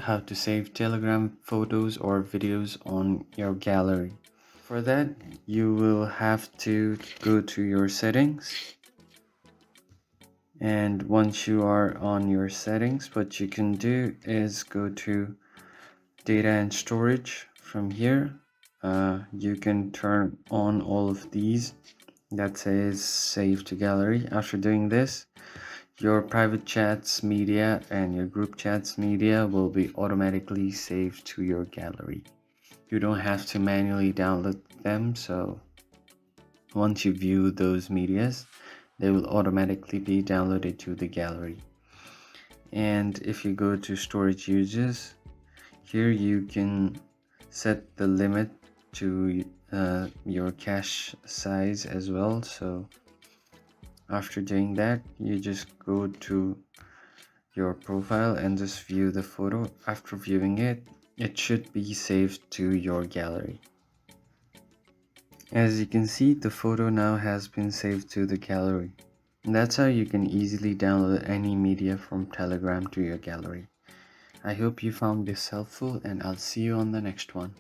how to save Telegram photos or videos on your gallery. For that, you will have to go to your settings, and once you are on your settings, what you can do is go to data and storage. From here, you can turn on all of these that says save to gallery. After doing this, your private chats media and your group chats media will be automatically saved to your gallery. You don't have to manually download them, so once you view those medias, they will automatically be downloaded to the gallery. And if you go to storage uses, here you can set the limit to your cache size as well. So after doing that, you just go to your profile and just view the photo. After viewing it, it should be saved to your gallery. As you can see, the photo now has been saved to the gallery. And that's how you can easily download any media from Telegram to your gallery. I hope you found this helpful, and I'll see you on the next one.